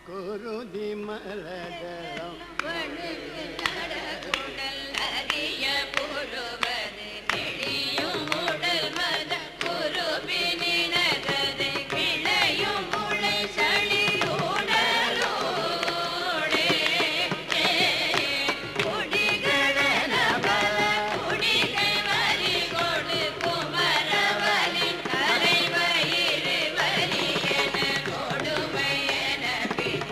குருதி மலதளம் நடகுடல் அறிய புருவது நெளியும் உடல் மத குருபினினதது கிளையும் முளை சளியுடலோடே குடிகளன பல குடிகை வரி கொடு குமரவலின் தலைவயிறு வலி என கொடுமை என பின்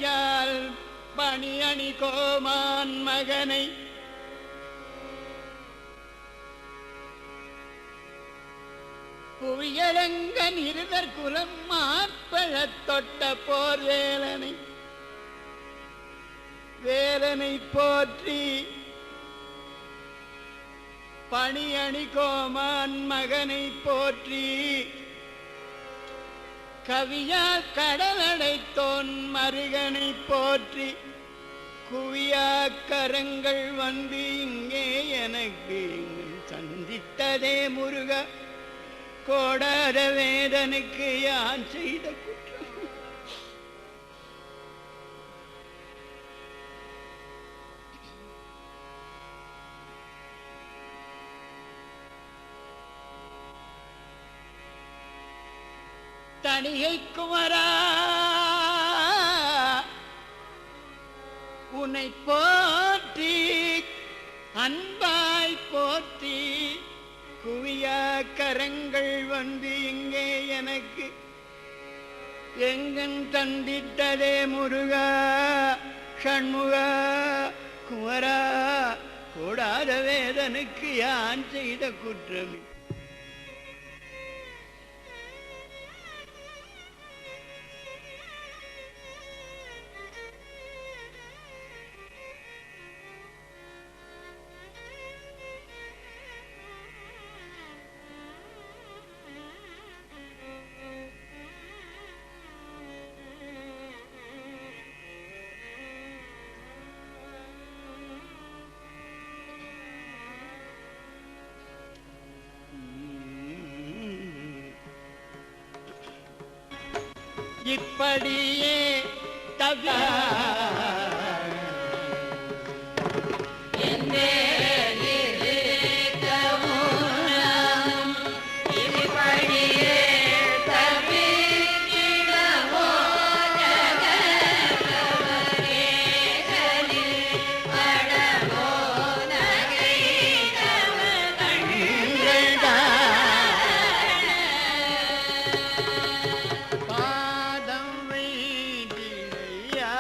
கவியால் பணியணி கோமான் மகனை புவியலங்கன் இருவர் குலம் மாற்பழத் தொட்ட போர் வேலனை வேலனை போற்றி பணியணி கோமான் மகனை போற்றி கவியால் கடலடைத்தோன் மருகனை போற்றி குவியாக்கரங்கள் வந்து இங்கே எனக்கு சந்தித்ததே முருக கோடார வேதனுக்கு யான் செய்த குற்றம் தனிகை குமரா உன்னை போற்றி அன்பாய் போற்றி குவியா கரங்கள் வந்து இங்கே எனக்கு எங்கன் தந்திட்டதே முருகா ஷண்முகா குமரா கூடாத வேதனுக்கு யான் செய்த குற்றமே இப்படியே தவிர பாதம் வைதியா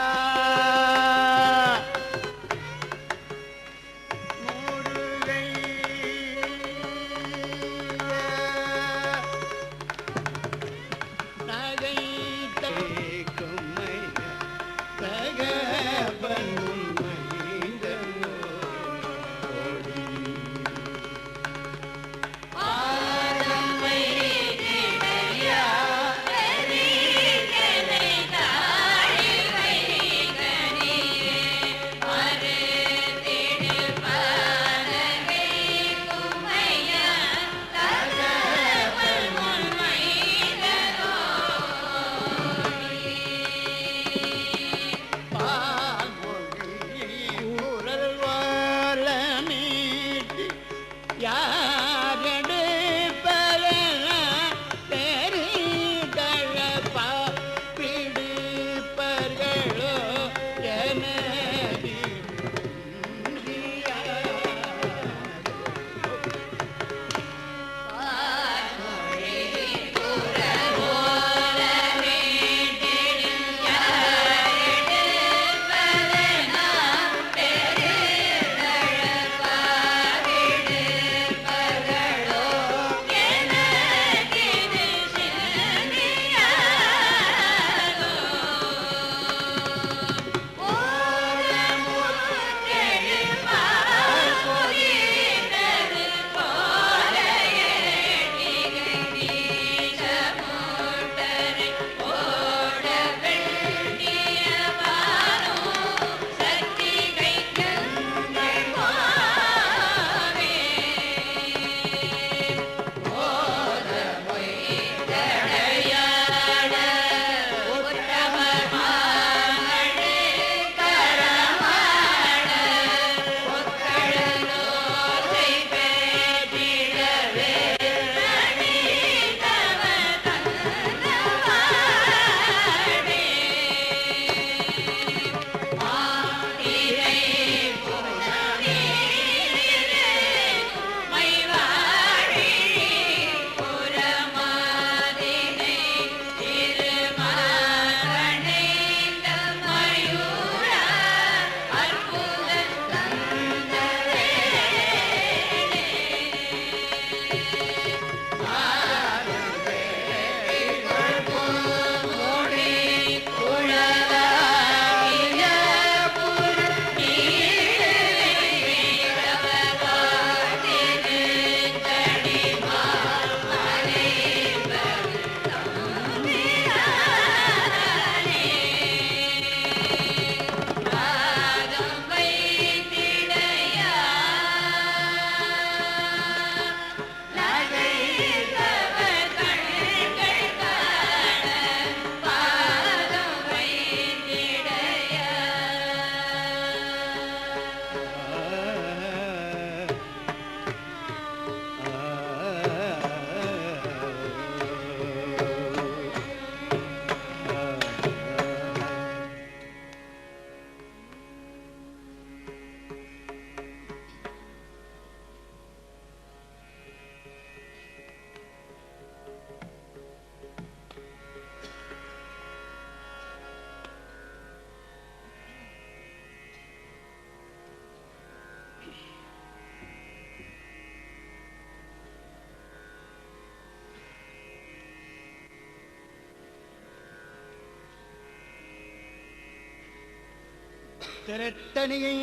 திரத்தணிகை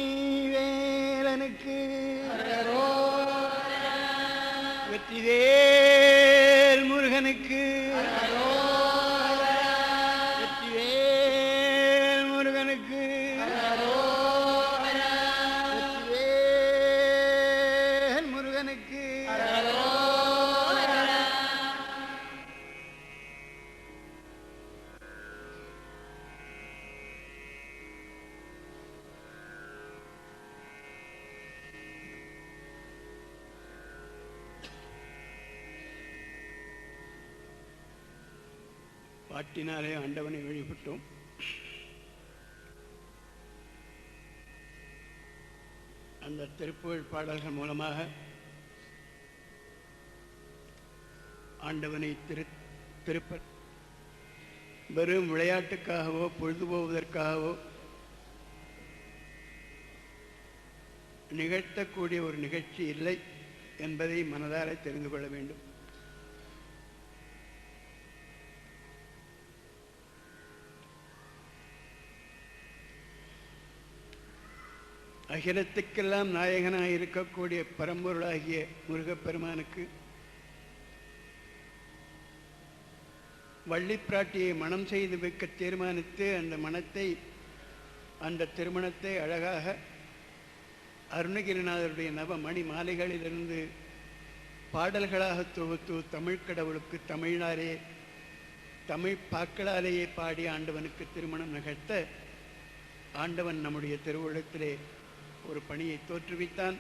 வேலனுக்கு வெற்றிவேல் முருகனுக்கு வெற்றிவேல் முருகனுக்கு வெற்றிவேல் முருகனுக்கு பாட்டினாலே ஆண்டவனை வழிபட்டோம். அந்த திருப்புகழ் பாடல்கள் மூலமாக ஆண்டவனை திருப்ப வெறும் விளையாட்டுக்காகவோ பொழுதுபோவதற்காகவோ நிகழ்த்தக்கூடிய ஒரு நிகழ்ச்சி இல்லை என்பதை மனதார தெரிந்து கொள்ள வேண்டும். அகிலத்துக்கெல்லாம் நாயகனாக இருக்கக்கூடிய பரம்பொருளாகிய முருகப்பெருமானுக்கு வள்ளிப்பிராட்டியை மணம் செய்து வைக்க தீர்மானித்து அந்த திருமணத்தை அழகாக அருணகிரிநாதருடைய நவமணி மாலைகளிலிருந்து பாடல்களாக தொகுத்து தமிழ்க்கடவுளுக்கு தமிழ் பாக்களாலேயே பாடி ஆண்டவனுக்கு திருமணம் நிகழ்த்த ஆண்டவன் நம்முடைய திருவுள்ளத்திலே ஒரு பணியை தோற்றுவித்தான்.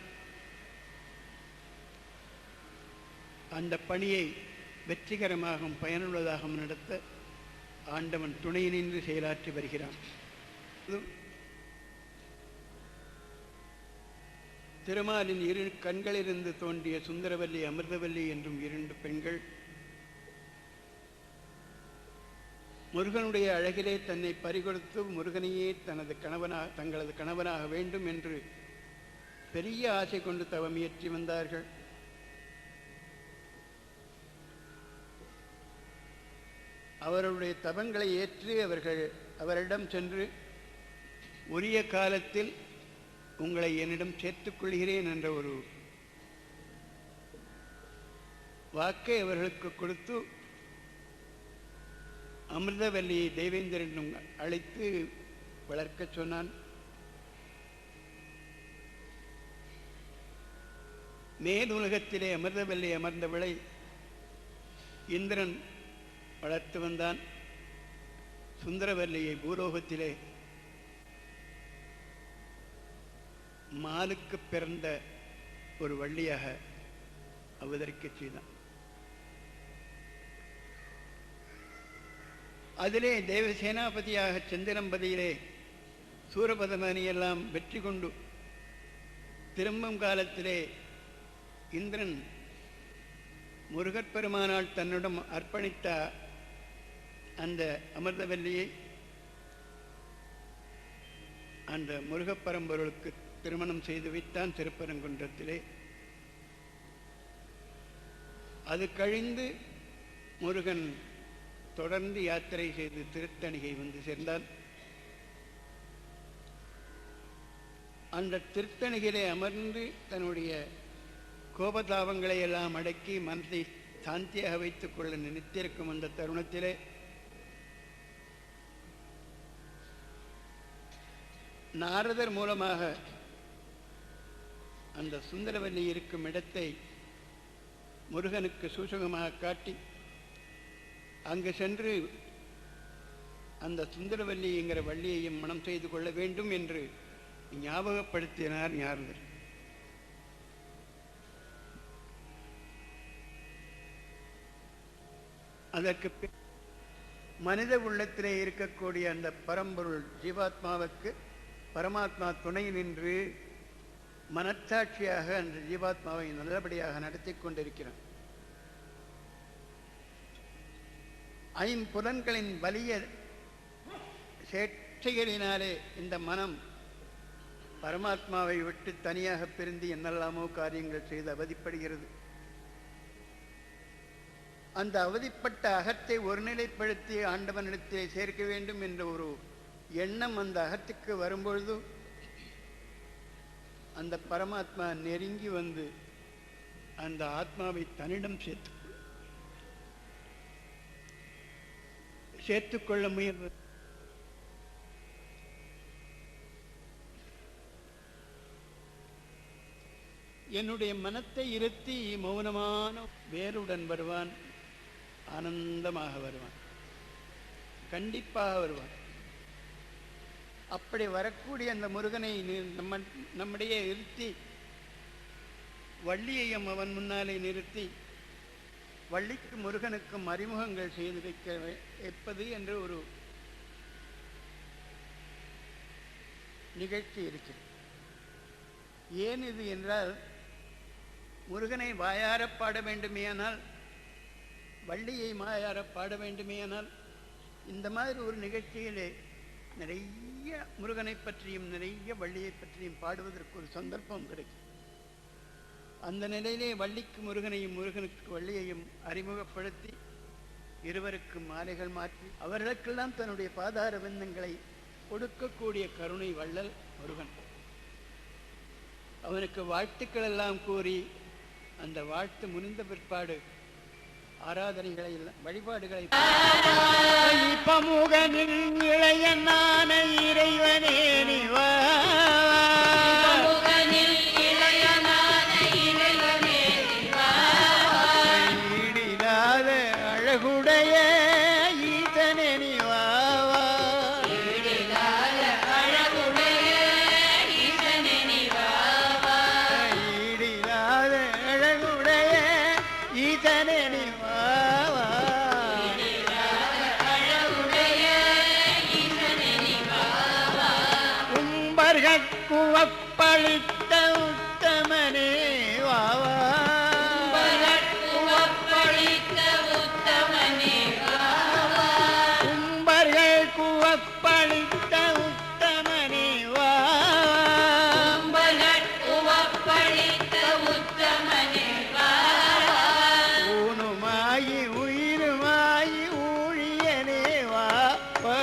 அந்த பணியை வெற்றிகரமாகவும் பயனுள்ளதாகவும் நடத்த ஆண்டவன் துணை நின்று செயலாற்றி வருகிறான். திருமாலின் இரு கண்களிலிருந்து தோன்றிய சுந்தரவல்லி அமிர்தவல்லி என்றும் இரண்டு பெண்கள் முருகனுடைய அழகிலே தன்னை பறிகொடுத்து முருகனையே தங்களது கணவனாக வேண்டும் என்று பெரிய ஆசை கொண்டு தவமியற்றி வந்தார்கள். அவருடைய தவங்களை ஏற்று அவரிடம் சென்று உரிய காலத்தில் உங்களை என்னிடம் சேர்த்துக் கொள்கிறேன் என்ற ஒரு வாக்கை அவர்களுக்கு கொடுத்து அமிர்தவல்லியை தேவேந்திரனும் அழைத்து வளர்க்க சொன்னான். மேலுலகத்திலே அமிர்தவல்லி அமர்ந்தவளை இந்திரன் வளர்த்து வந்தான். சுந்தரவல்லியை பூலோகத்திலே மாலுக்கு பிறந்த ஒரு வள்ளியாக அவதரிக்க செய்தான். அதிலே தேவசேனாபதியாக சந்திரம்பதியிலே சூரபதமணியெல்லாம் வெற்றி கொண்டு திரும்பும் காலத்திலே இந்திரன் முருகப்பெருமானால் தன்னிடம் அர்ப்பணித்த அந்த அமிர்தவல்லியை அந்த முருகப்பரம்பொருளுக்கு திருமணம் செய்து வைத்தான் திருப்பரங்குன்றத்திலே. அது கழிந்து முருகன் தொடர்ந்து யாத்திரை செய்து திருத்தணிகை வந்து சேர்ந்தால் அந்த திருத்தணிகையிலே அமர்ந்து தன்னுடைய கோபதாபங்களை எல்லாம் அடக்கி மனத்தை சாந்தியாக வைத்துக் கொள்ள நினைத்திருக்கும் அந்த தருணத்திலே நாரதர் மூலமாக அந்த சுந்தரவல்லி இருக்கும் இடத்தை முருகனுக்கு சூசகமாக காட்டி அங்கு சென்று அந்த சுந்தரவல்லி என்கிற வள்ளியையும் மனம் செய்து கொள்ள வேண்டும் என்று ஞாபகப்படுத்தினார் நாரதர். அதற்கு மனித உள்ளத்திலே இருக்கக்கூடிய அந்த பரம்பொருள் ஜீவாத்மாவுக்கு பரமாத்மா துணை நின்று மனச்சாட்சியாக அந்த ஜீவாத்மாவை நல்லபடியாக நடத்தி கொண்டிருக்கிறான். ஐம்புலன்களின் வலிய சேட்சைகளினாலே இந்த மனம் பரமாத்மாவை விட்டு தனியாக பிரிந்து என்னெல்லாமோ காரியங்கள் செய்து அவதிப்படுகிறது. அந்த அவதிப்பட்ட அகத்தை ஒருநிலைப்படுத்தி ஆண்டவனிடத்திலே சேர்க்க வேண்டும் என்ற ஒரு எண்ணம் அந்த அகத்துக்கு வரும்பொழுது அந்த பரமாத்மா நெருங்கி வந்து அந்த ஆத்மாவை தன்னிடம் சேர்த்துக்கொள்ள முயல்வது. என்னுடைய மனத்தை இருத்தி மௌனமான வேருடன் வருவான், ஆனந்தமாக வருவான், கண்டிப்பாக வருவான். அப்படி வரக்கூடிய அந்த முருகனை நம்முடைய இருத்தி வள்ளியையும் அவன் முன்னாலே நிறுத்தி வள்ளிக்கு முருகனுக்கும் அறிமுகங்கள் செய்து வைப்பது என்று ஒரு நிகழ்ச்சி இருக்கிறது. ஏன் இது என்றால், முருகனை வாயார பாட வேண்டுமேயானால், வள்ளியை மாயார பாட வேண்டுமேயானால், இந்த மாதிரி ஒரு நிகழ்ச்சியிலே நிறைய முருகனை பற்றியும் நிறைய வள்ளியை பற்றியும் பாடுவதற்கு ஒரு சந்தர்ப்பம் கிடைக்கும். அந்த நிலையிலே வள்ளிக்கு முருகனையும் முருகனுக்கு வள்ளியையும் அறிமுகப்படுத்தி இருவருக்கு மாலைகள் மாற்றி அவர்களுக்கெல்லாம் தன்னுடைய பாதார விந்தங்களை கொடுக்கக்கூடிய கருணை வள்ளல் முருகன். அவனுக்கு வாழ்த்துக்கள் எல்லாம் கூறி அந்த வாழ்த்து முடிந்த பிற்பாடு ஆராதனைகளை வழிபாடுகளை பமுகனில் இளையனான இறைவனே நிவா குவப்பளித்த உத்தமனே வாவா, குவப்பளித்த உத்தமனே வாவா, கும்பர்கள் குவப்பளித்த உத்தமனே வாவா, கும்பர்கள் குவப்பளித்த உத்தமனே வாவா, ஊனுமாயி உயிருமாயி ஊழியனே வாவா,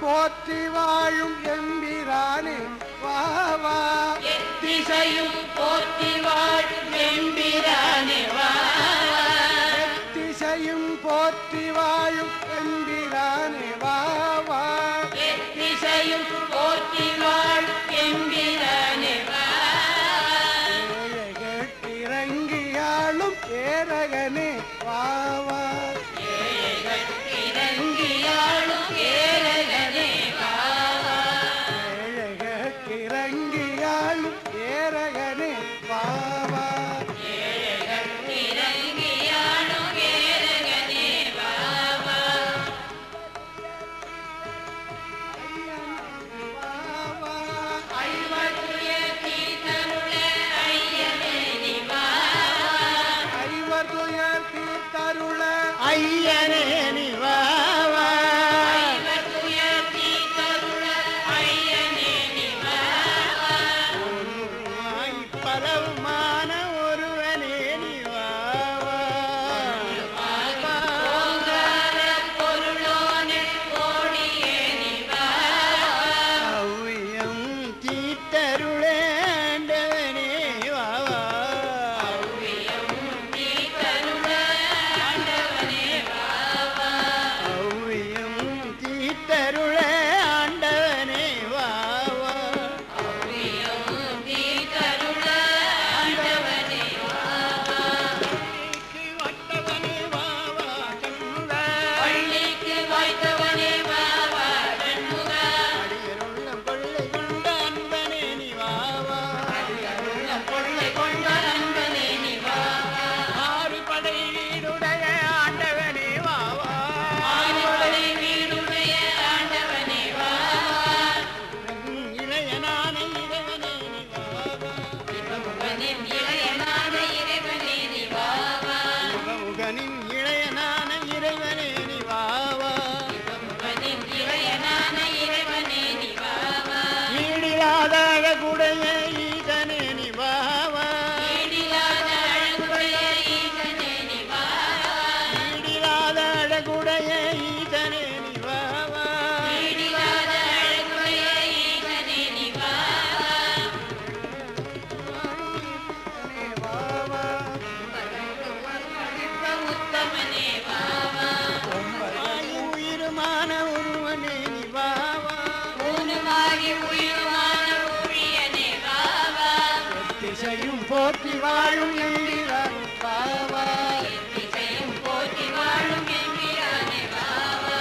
போற்றி வாழும் எம்பிரானே வாவா, எத்திசையும் போற்றி வாழும் எம்பிரானே வாவா, எத்திசையும் போற்றி வாழும் எம்பிரானே வாவா, எத்திசையும் போற்றி வாழும் எம்பிரானே வாவா, இறங்கியாளும் ஏரகனே வாவா, இறங்கியாளும் ஏரகனே வாவா, இறங்கியாளும் ஏரகனே வாவா, இறங்கியாளும் ஏரகனே வாவா, ஐவர்துய தீர்த்தருள ஐயனே நிவாவா, ஐவர்துய தீர்த்தருள ஐயனே நிவாவா, ஐவர்துய தீர்த்தருள ஐயனே நிவாவா, பலவுமான ஒருவனே நிவாவா, ஓங்கார பொருளோனே கோடியே நிவாவா, அவ்வியம் தீர்த்தருளே ஆண்டவனே வாவா, அவ்வியம் தீர்த்தருள ஆண்டவனே வாவா, அவ்வியம் தீர்த்தருள ஆண்டவனே வாவா, அவ்வியம் தீர்த்தருள ஆண்டவனே எத்திசையும் போற்றி வாழும் என்கிறார் பாவா. எத்திசையும் போற்றி வாழும் என்கிறானே பாவா.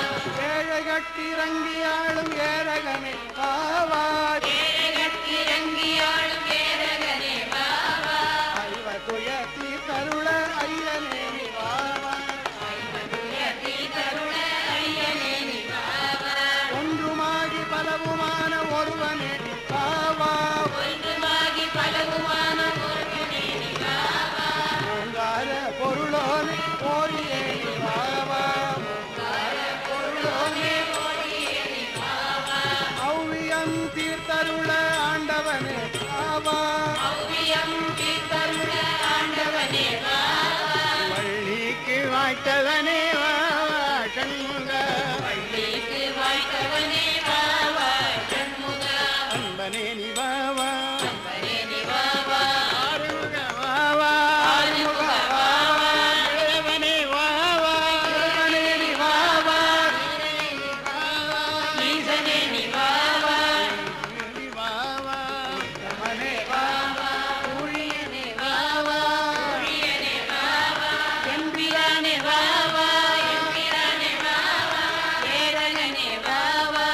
ஏழை கட்டிறங்கி ஆளும் ஏரகமே பாவா. ஏரகத்திறங்கி ஆளும் ஏரகனே பாவா. ஐவதுயர்த்தி தருள ஐயனே நீ பாவா. ஐவதுயர்த்தி தருள ஐயனே நீ பாவா. ஒன்றுமாகி பலவுமான ஒருவனே நீ பாவா. ஒன்றுமாகி பலவுமான ஒருவனே நீ பாவா. ஓங்கார பொருளோனே ஓரியே நீ பாவா. பொருளோனே ஓடியே நீ பாவா. ஔவியம் தீர்த்தருள ஆண்டவனே பாவா. ஔவியம் தீர்த்தருள ஆண்டவனே பாவா. வள்ளிக்கு வாய்த்தவனே வாவா சண்முக. பள்ளிக்கு வாய்த்தவனே பாவா சண்முகா. அன்பனே நீ வாவா. அம்பரே நீ பாவா. ஆறுமுக வாவா. ஆறுமுக வாவா. தேவனே வாவா. தேவனே நீ வாவா. ஈசனே நீ பாவா. நீ வாவா. உத்தமனே வாவா. ஊழியனே வாவா. ஊழியனே பாவா. எம்பிரானே பாவா. எம்பிரானே பாவா. ஏரகனே பாவா.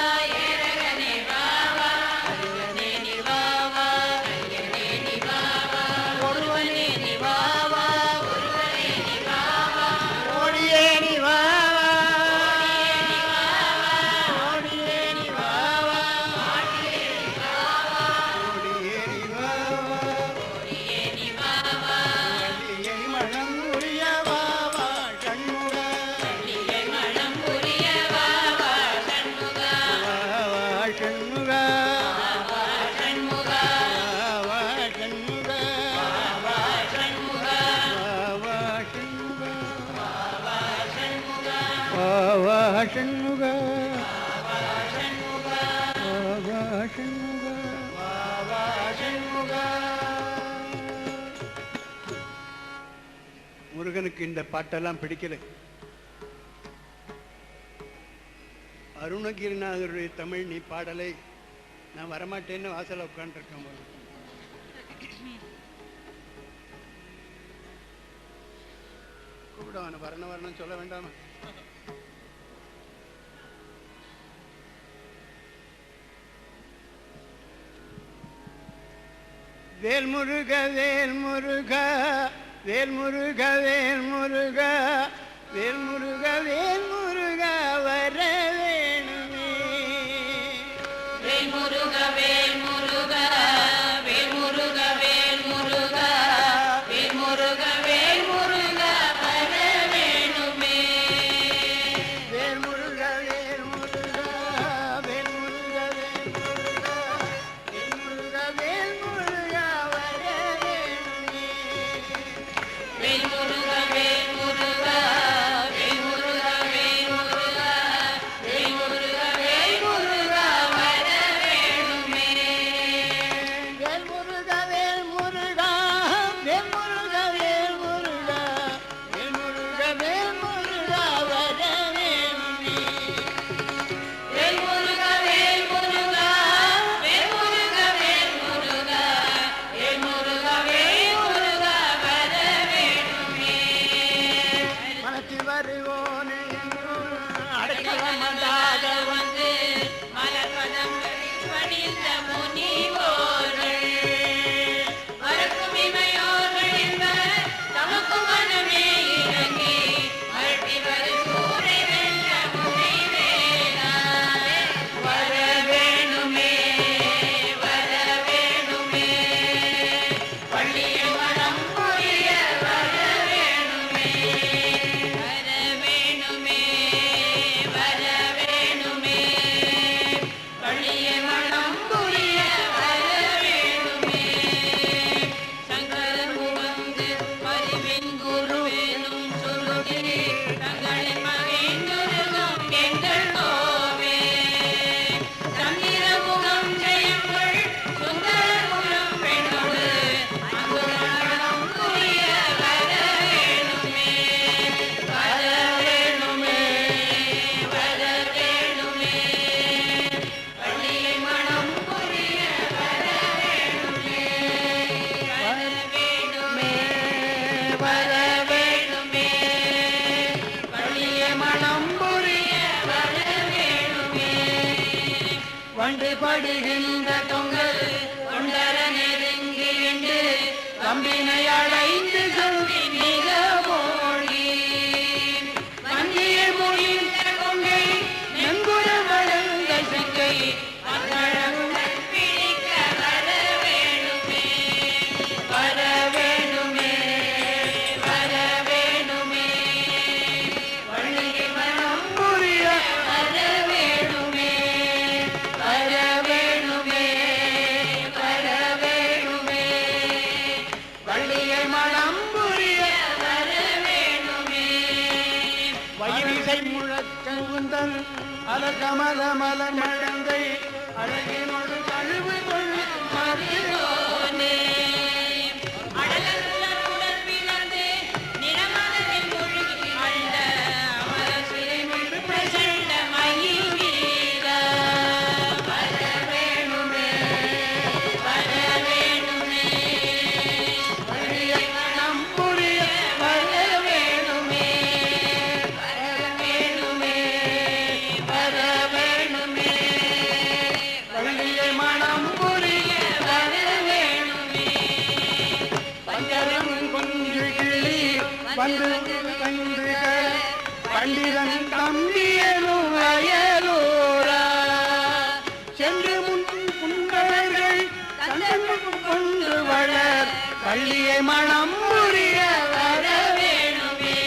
ஏரகனே பாவா. அரியனே நீ பாவா. அரியனே நீ பாவா. ஒருவனே நீ பாவா. ஒருவனே நீ பாவா. ஓடியே நீ வாவா. ஓடியே நீ பாவா. ஓடியே நீ வாவா. ஓடியே நீ வாவா. ஓடியே நீ பாவா. வள்ளியை மனம் உரிய வாவா சண்முக. பள்ளியை மனம் புரிய பாவா சண்முகா. வாவா சண்முக. பாவா சண்முகா. வாவா சண்முக. பாவா சண்முகா. வாவா சண்முக. பாவா சண்முகா. வாவா சண்முக. சண்முகா. வாவா சண்முக. வாவா சண்முக. முருகனுக்கு இந்த பாட்டெல்லாம் பிடிக்கல. அருணகிரிநாதருடைய தமிழ் நீ பாடலை நான் வரமாட்டேன்னு வாசல்ல உட்காந்துருக்கேன் போல. கூப்பிடுவான வரணம் வரணும் சொல்ல வேண்டாமா? வேல்முருக வேல்முருக வேல்முருக வேல்முருக வேல்முருக வேல்முருக வர வேணுமே. வேல்முருக வேல்முருக வேல்முருக வேல்முருக வேல்முருக வேல்முருக வர வேணுமே. வேல்முருக வேல்முருக வேல்முருக வேல்முருக வேல்முருக வேல்முருக வர வேணுமே. வேல்முருக வேல்முருக வேல்முருக வேல்முருக படுகின்ற தொங்கல் தொண்டர நெருங்கி என்று கம்பினை அடைந்து சொல்லி மிக மொழி வங்கிய மொழிந்த கொங்கை நெங்குர வளர்ந்த செங்கை அந்தழகுடன் பிடிக்க வர வேணுமே வர வேணுமே வர வேணுமே வள்ளியை மனம் புரிய வர வேணுமே வர வேணுமே வர வேணுமே வள்ளியை மனம் புரிய வர வேணுமே வயிறிசை முழக்க உந்தன் அலகமல மலர் மழந்தை அழகினோடு கழுவு கொள்ளு மருதோனே அடலல்ல உடல் பிளந்து நிறமலரில் மூழ்கி ஆழ்ந்த அமரர் சிறைமிழ் பிரசண்ட மயில் வீர வர வேணுமே வர வேணுமே வழியை மனம் புரிய வர வேணுமே வர வேணுமே வர வேணுமே வழியை மனம் புரிய வர வேணுமே பஞ்சரம் கொஞ்சு கிளி வந்து கண்டுகள் பண்டிதன் தம்பியனும் அயலூரா சென்று முன் புங்கவர்கள் தந்தன் கொண்டு வளர் பள்ளியை மனம் புரிய வர வேணுமே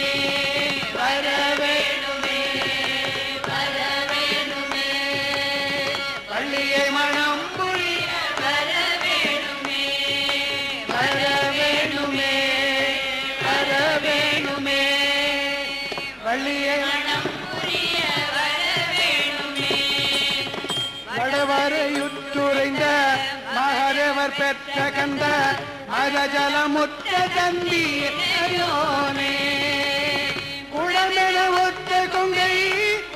வர வேணுமே வர வேணுமே பள்ளியை மனம் புரிய வர வேணுமே வர வேணுமே வர வேணுமே பள்ளியை மனம் புரிய வர வேணுமே வடவரையுற்றுரைந்த மகாதேவர் பெற்ற கந்த மதஜலமுற்ற தந்தியோனே குளமென ஒத்த கொங்கை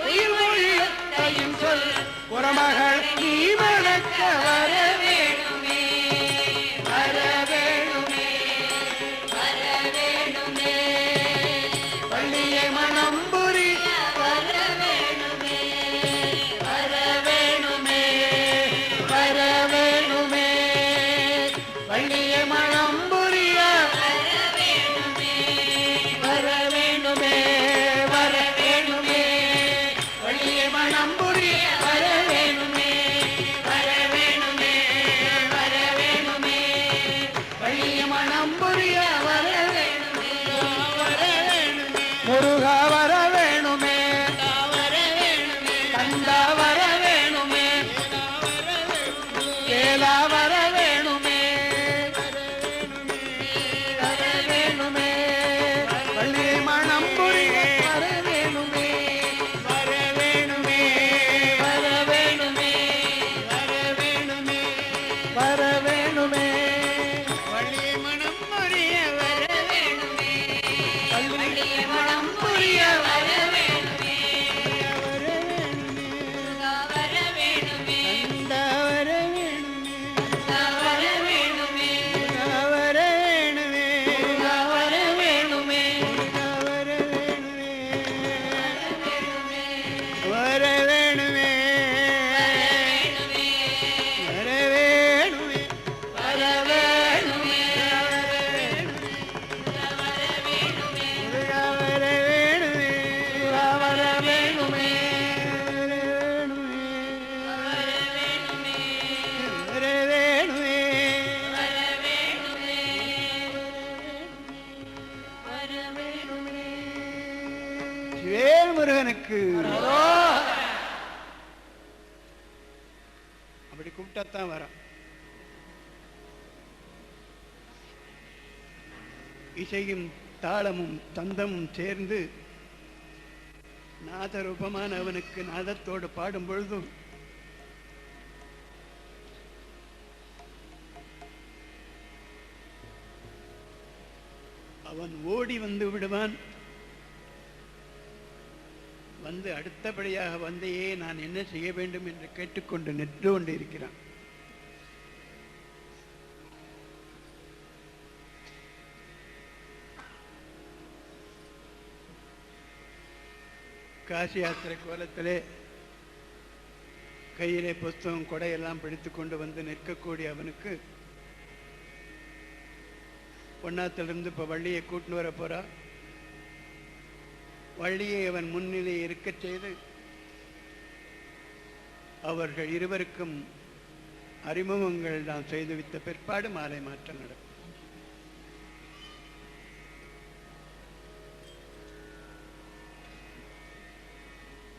உயிர் மொழியத்தையும் சொல் புறமகள் நீ வணக்க வர வேணுமே வர வேணுமே வர வேணுமே பள்ளியை மனம் புரிய வர வேணுமே வர வேணுமே வர வேணுமே பள்ளியை மனம் புரிய வர வேணுமே வர வேணுமே வர வேணுமே பள்ளியை மனம் புரிய வர வேணுமே வர வேணுமே வர வேணுமே பள்ளியை மனம் புரிய வர வேணுமே வர வேணுமே முருகா வர வேணுமே வர வேணுமே கந்தா வர வேணுமே கேலா வர வேணுமே வர வேணுமே பள்ளியை மனம் புரிய வர வேணுமே வர வேணுமே வர வேணுமே வர வேணுமே வர வேணுமே பள்ளியை மனம் புரிய வர வேணுமே பள்ளியை மனம் புரிய வர வேணுமே வர வேணுமே வர வேணுமே கந்தா வர வேணுமே வர வேணுமே வர வேணுமே வர வேணுமே வர வேணுமே வர வேணுமே வர வேணுமே முருகா வர வேணுமே வர வேணுமே வர வேணுமே வேல் முருகனுக்கு அப்படி கூப்பிட்டாத்தான் வரான். இசையும் தாளமும் தந்தமும் சேர்ந்து நாதரூபமான அவனுக்கு நாதத்தோடு பாடும் பொழுதும் அவன் ஓடி வந்து விடுவான். வந்து அடுத்தபடியாக வந்தையே நான் என்ன செய்ய வேண்டும் என்று கேட்டுக்கொண்டு நின்று கொண்டு இருக்கிறான். காசி யாத்திரை கோலத்திலே கையிலே புஸ்தகம் கொடையெல்லாம் பிடித்து கொண்டு வந்து நிற்கக்கூடிய அவனுக்கு பொன்னாத்திலிருந்து இப்போ வள்ளியை கூட்டின்னு வர போறா. வள்ளியை அவன் முன்னிலை இருக்கச் செய்து அவர்கள் இருவருக்கும் அறிமுகங்கள் நாம் செய்து வைத்த பிற்பாடு மாலை மாற்றம் நடக்கும்.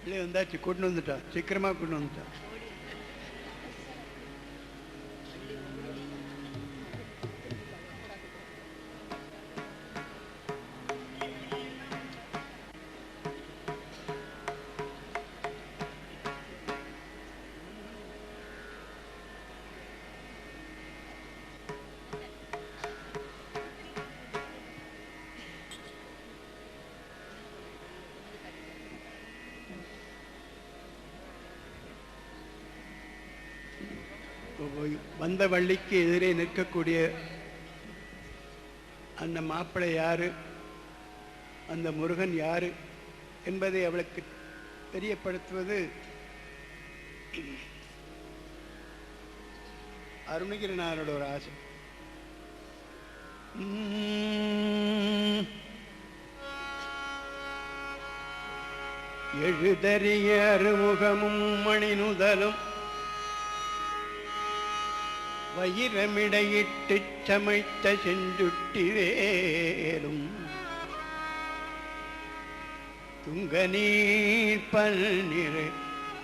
இல்லை வந்தாச்சு, கூட்டின்னு வந்துட்டா, சீக்கிரமா கூட்டின்னு வந்துட்டா. வந்த வள்ளிக்கு எதிரே நிற்கக்கூடிய அந்த மாப்பிள்ளை யாரு, அந்த முருகன் யாரு என்பதை அவளுக்கு தெரியப்படுத்துவது அருணகிரிநாதரோட ஒரு ஆசை. எழுதறிய அறுமுகமும் மணிநுதலும் வயிரமிடையிட்டு சமைத்த செஞ்சுட்டி வேலும் துங்க நீர் பல்நிறை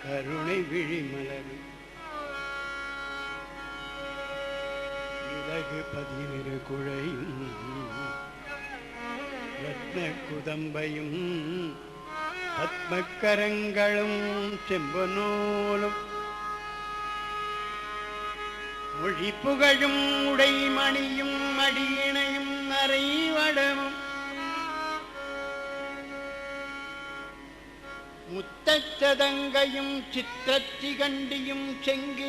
கருணை விழிமலர் இலகு 11 குழையும் ரத்ன குதம்பையும் பத்மக்கரங்களும் செம்பனூலும் மொழி புகழும் உடைமணியும் அடியினையும் அரைவடமும் முத்தச்சதங்கையும் சித்திரச்சிகண்டியும் செங்கிவேலும்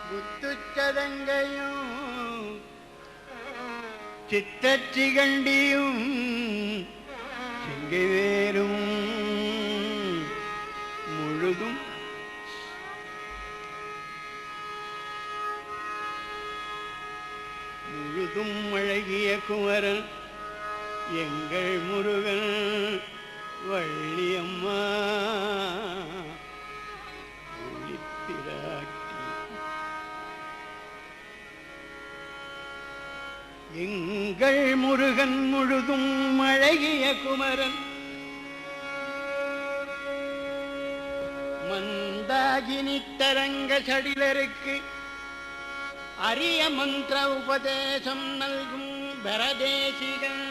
முத்துச்சதங்கையும் சித்திரச்சிகண்டியும் செங்கிவேலும் முழுதும் அழகிய குமரன் எங்கள் முருகன் வள்ளியம்மா எங்கள் முருகன் முழுதும் அழகிய குமரன் மந்தாகினி தரங்க சடிலருக்கு அரிய மந்திர உபதேசம் நல்கும் பரதேசிகன்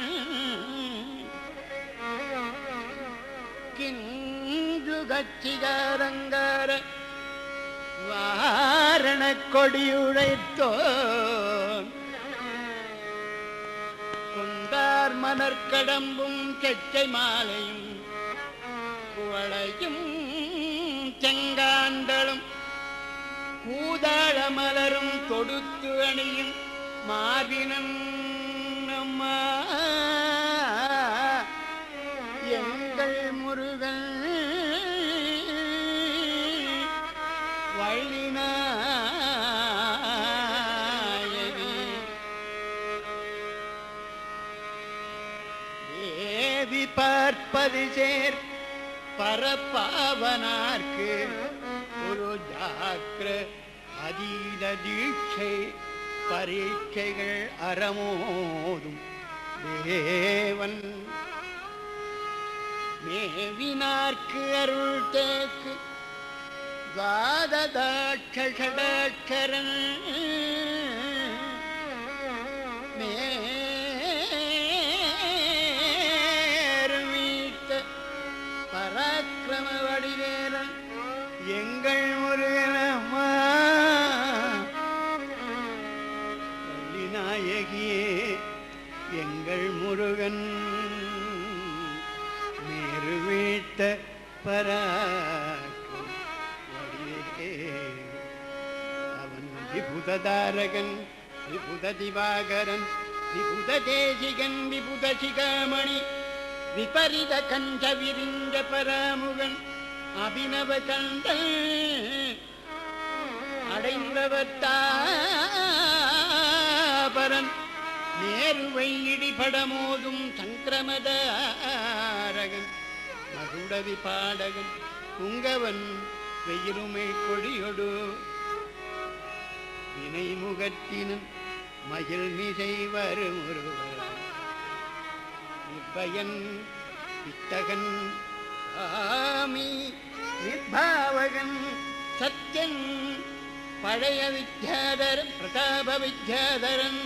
கிஞ்சுகச்சிகாரங்கார வாரண கொடியுழைத்தோன் கொண்டார் மலர்கடம்பும் செச்சை மாலையும் குவளையும் செங்காண்டலும் கூதாள மலரும் தொடுத்து அணியும் மார்பினம் அம்மா எங்கள் முருகன் வள்ளிநாயகி தேவி பார்ப்பது சேர் பரப்பாவனார்க்கு ஒரு ஜாக்கிர அதீத தீட்சை பரீட்சைகள் அறமோதும் தேவன் மேவினார்க்கு அருள் தேக்கு துவாததாட்சரன் மேர்வீட்ட பராக்கிரம வடிவேலன் எங்கள் முருகனம்மா வள்ளிநாயகியே எங்கள் முருகன் மேரு வீட்ட பராக்கிரம வடிவே அவன் விபுததாரகன் விபுத திவாகரன் விபுத தேசிகன் விபுத சிகாமணி விபரித கஞ்ச விரிஞ்ச பராமுகன் அபிநவ கண்டன் அடைந்தவத்தாபரன் நேருவை இடிபடமோதும் சங்கிரமதாரகன் மகுடவி பாடகன் புங்கவன் வெயிலுமை கொடியொடு வினைமுகத்தினும் மகிழ் மிசை வரும் ஒருவர் நிர்பயன் வித்தகன் ஆமி நிர்பாவகன் சத்யன் பழைய வித்யாதரன் பிரதாப வித்யாதரன்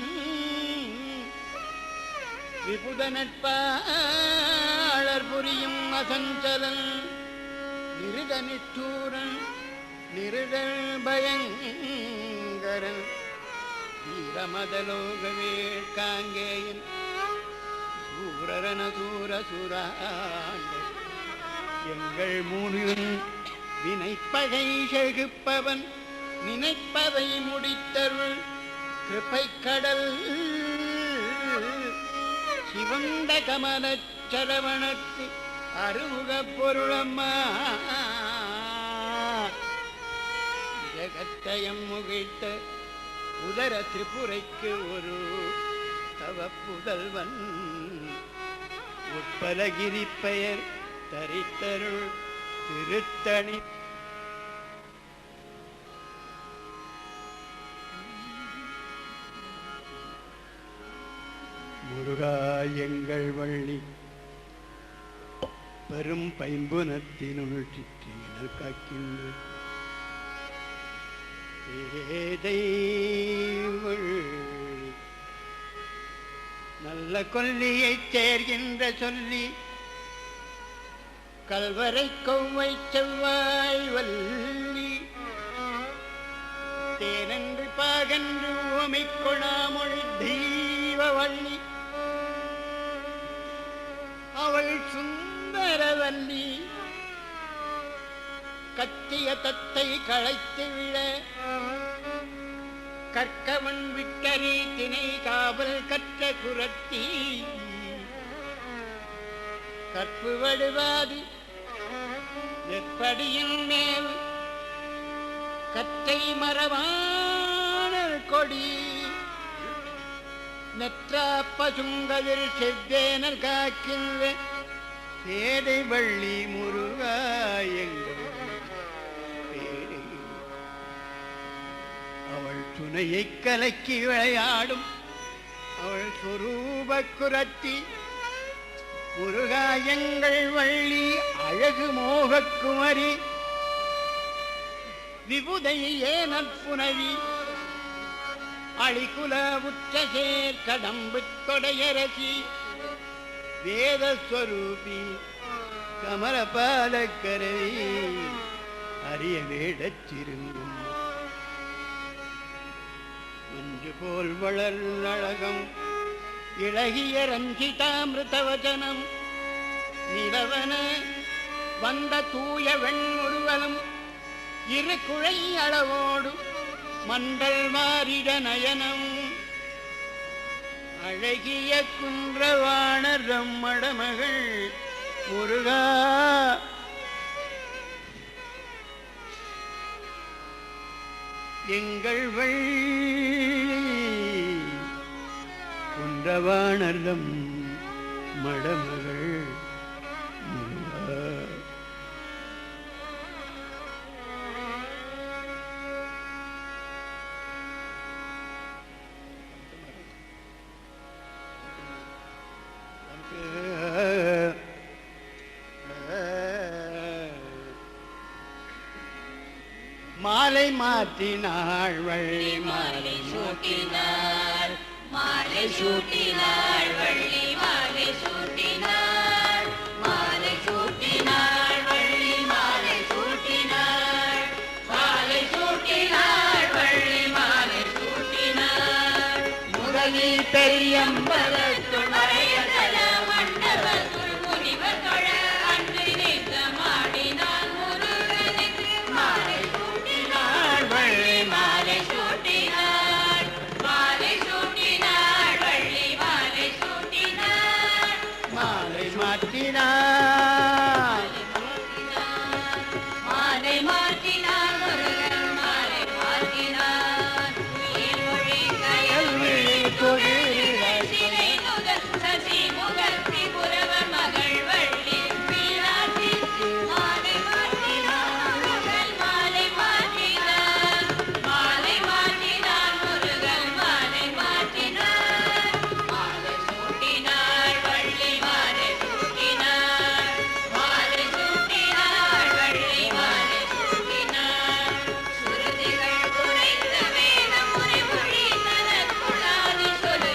விபுத நட்பாளர் புரியும் அசஞ்சலன் நிருத நிஷ்டூரன் நிருதல் பயங்கரன் வீரமதலோகவேள் காங்கேயன் சூரரன சூர சுராண்ட எங்கள் மூனின் வினைப்பகை செகுப்பவன் நினைப்பதை முடித்தருள் கிருபை கடல் சிவந்த கமலச் சரவணத்து அருமுகப் பொருளம்மா ஜகத்தயம் முகிழ்த்த உதர திரிபுரைக்கு ஒரு தவப்புதல்வன் உட்பலகிரி பெயர் தரித்தருள் திருத்தணி முருகா எங்கள் வள்ளி பெரும் பைம்புனத்தினுள் சிற்றினல் காக்கின்ற ஏதை வள்ளி நல்ல கொல்லியைச் சேர்கின்ற சொல்லி கல்வரை கொவ்வை செவ்வாய் வள்ளி தேனன்று பாகன்று ஓமிக் கொணாமொழி தெய்வ வள்ளி அவள் சுந்தரவல்லி கத்திய தத்தை களைத்து விழ கற்கவன் விட்டறி திணை காவல் கற்ற குரத்தி கற்பு வடுவாது நெற்படியின் மேல் கற்றை மரவாணர் கொடி நெற்றா பசுங்கதிர் செவ்வேனல் காக்கின்ற பேதை வள்ளி முருகா எங்கள் பேரை அவள் துணையை கலக்கி விளையாடும் அவள் சொரூப குரத்தி முருகா எங்கள் வள்ளி அழகு மோகக்குமரி விபுதை ஏனற்புனவி அழிகுல உற்றசேர் கடம்பு தொடையரசி வேதஸ்வரூபி கமலபாலக்கரவி அரிய வேடச் சிறுங்கும் ஒன்று போல் வளர் அழகம் இளகிய ரஞ்சிதாமிருதவச்சனம் நிலவன வந்த தூய வெண்முருவலும் இரு குழை அளவோடு மண்டல் மாறிட நயனம் அழகிய குன்றவாணர் மடமகள் முருகா எங்கள் வள்ளி குன்றவாணர்தம் மடமகள் முருகா மாலை மாற்றினாள் வள்ளி மாலை சூட்டினாள் மாலை சூட்டினாள் வள்ளி மாலை சூட்டினாள் மாலை சூட்டினாள் வள்ளி மாலை சூட்டினாள் மாலை சூட்டினாள் வள்ளி மாலை சூட்டினாள் முதலில் பெரியம்பலத்துள் மறையதல மண்டபத்துள் முனிவர் தொழ அன்று நித்தமாடினான் முருகனுக்கு மாலை சூட்டினாள் வள்ளி மாலை சூட்டினாள் மாலை சூட்டினாள் வள்ளி மாலை சூட்டினாள் மாலை மாற்றி தொழில் சிலை முதல் சசி முதல் திரிபுரவர் மகள் வள்ளி மீனாட்சி மாலை மாற்றினான் முருகன் மாலை மாற்றினான் மாலை மாற்றினான் முருகன் மாலை மாற்றினான் மாலை சூட்டினாள் வள்ளி மாலை சூட்டினாள் மாலை சூட்டினாள் வள்ளி மாலை சூட்டினாள் சுருதிகள் குறைந்த வேத முறை மொழி தனக்குள்ளாது சொல்லு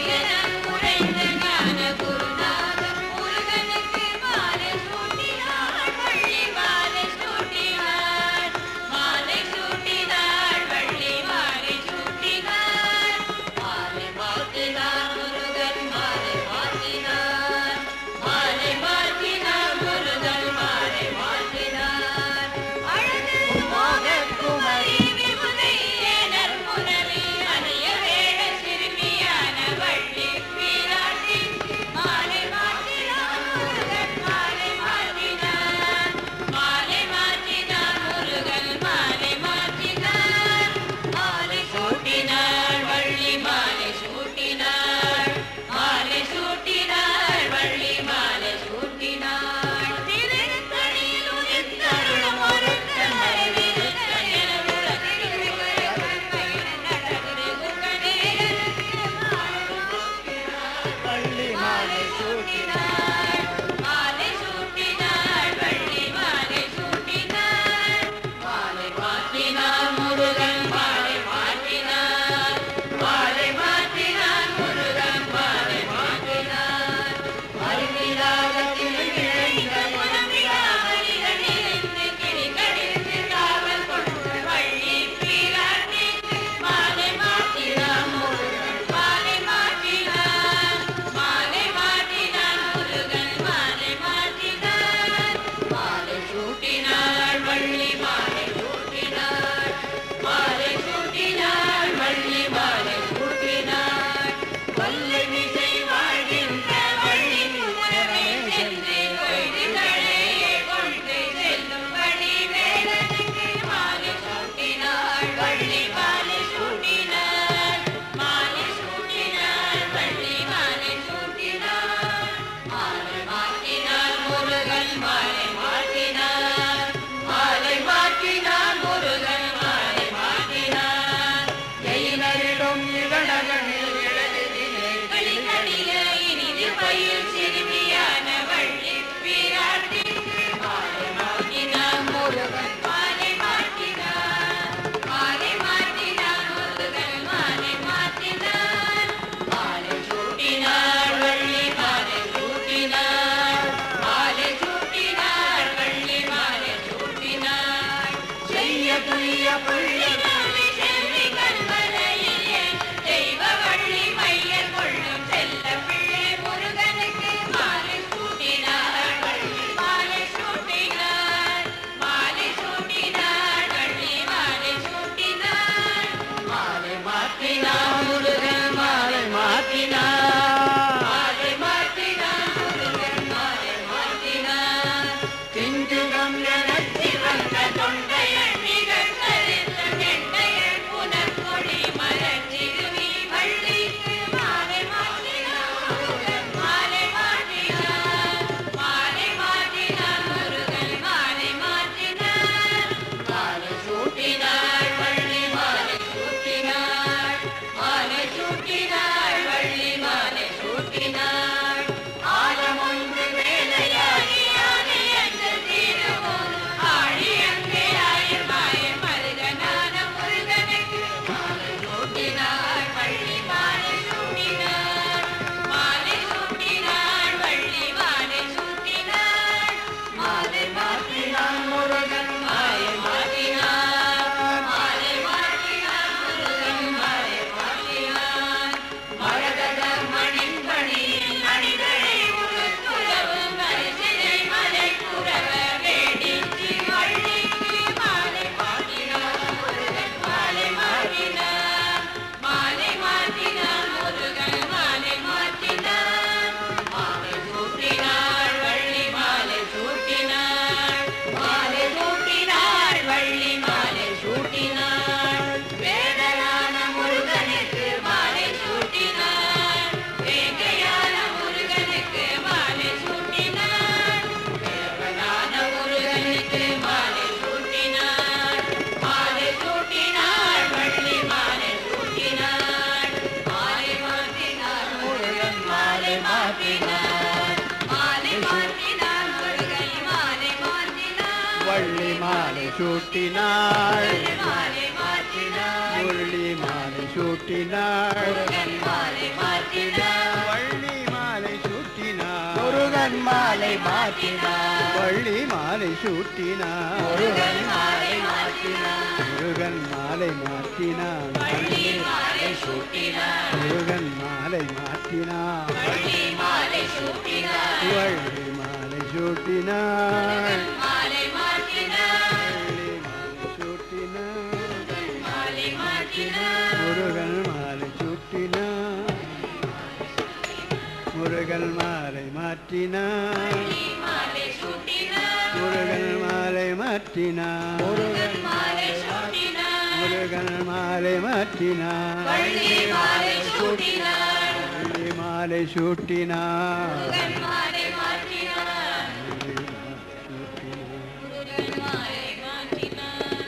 சூட்டினாள் மாலை மாற்றினாள் முரளி மாலை சூட்டினாள் முருகன் மாலை மாற்றினாள் வள்ளி மாலை சூட்டினாள் முருகன் மாலை மாற்றினார் வள்ளி மாலை சூட்டினாள் முருகன் மாலை மாற்றினார் முருகன் மாலை மாற்றினாள் வள்ளி மாலை சூட்டினாள் முருகன் மாலை மாற்றினாள் வள்ளி மாலை சூட்டினாள் வள்ளி மாலை சூட்டினாள் மாலை மாற்றினாள் வள்ளி மாலை சூட்டினாள் மாலை மாற்றினாள் முருகன் மாலை சூட்டினாள் முருகன் மாலை மாற்றினாள் மாலை சூட்டினாள் முருகன் மாலை மாற்றினாள் முருகன் மாலை சூட்டினாள் முருகன் மாலை மாற்றினாள் வள்ளி மாலை சூட்டினாள் வள்ளி மாலை சூட்டினாள் முருகன் மாலை மாற்றினாள் முருகன் மாலை மாற்றினாள்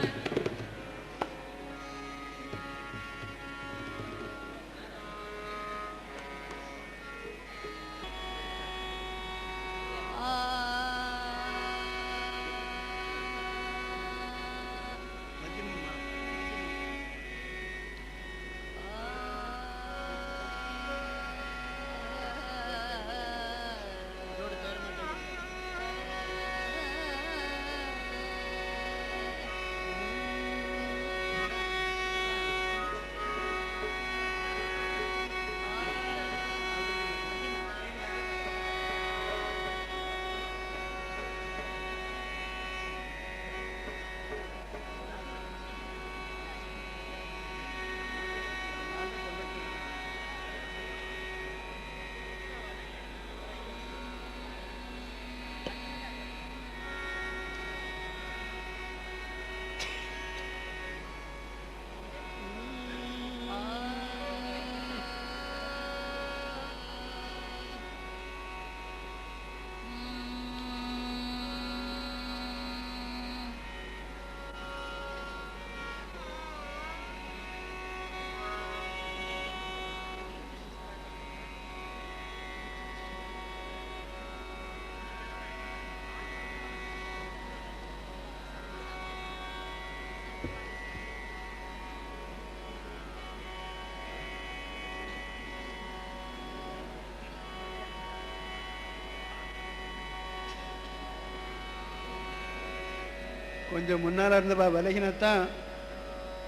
கொஞ்சம் முன்னால் இருந்தவா விலகினத்தான்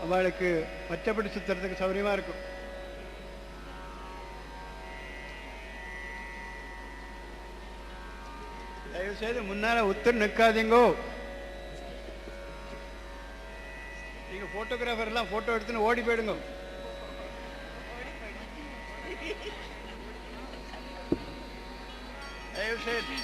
அவளுக்கு பச்சைப்படி சுத்துறதுக்கு சௌரியமா இருக்கும். தயவு செய்து முன்னால உத்தர் நிற்காதீங்கோ. நீங்க போட்டோகிராஃபர் எல்லாம் போட்டோ எடுத்துன்னு ஓடி போயிடுங்க. தயவு செய்து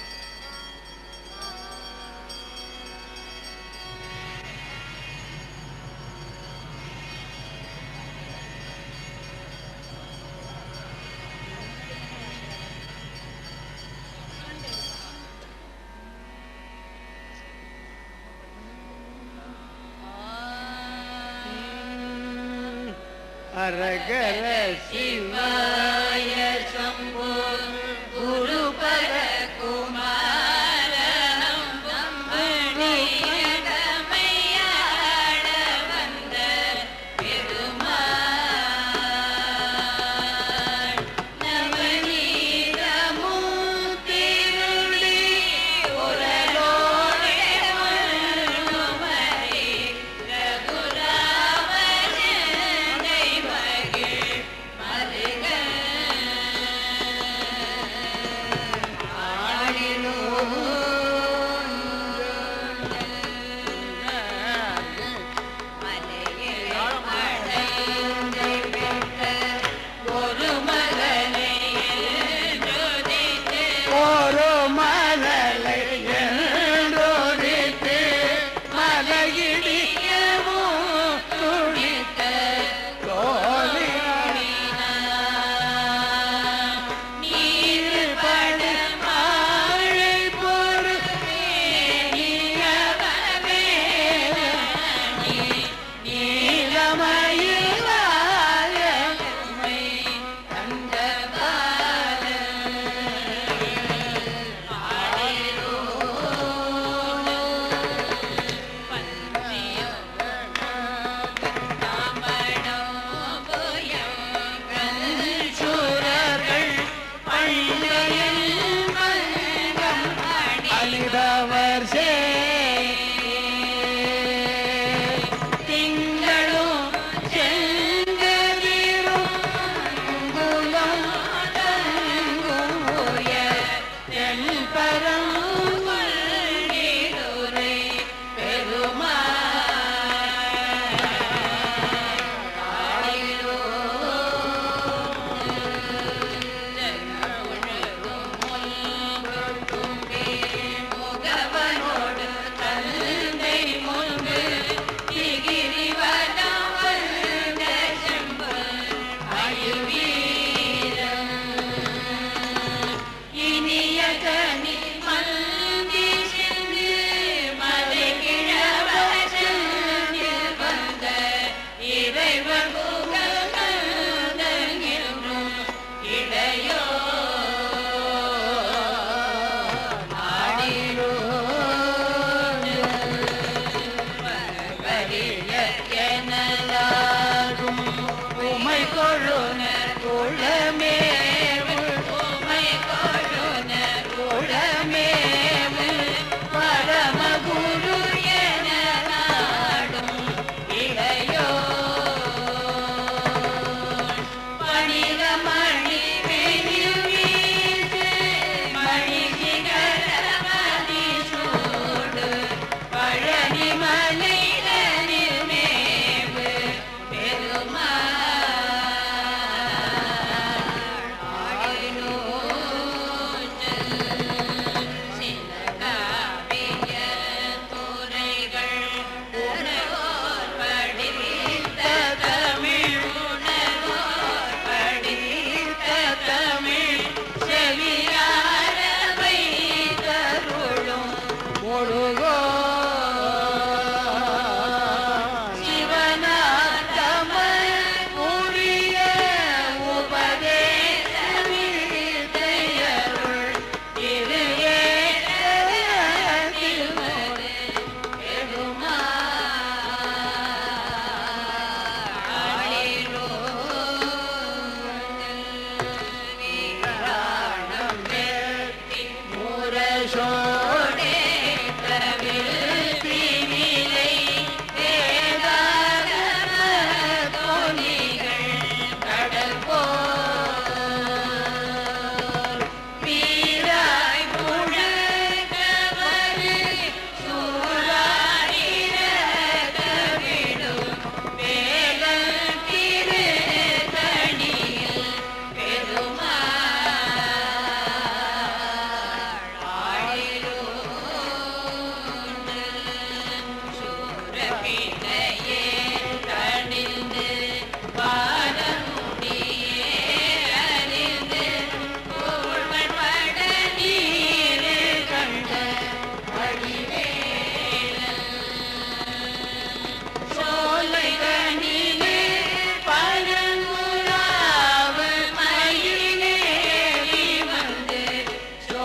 அரகர சிவாய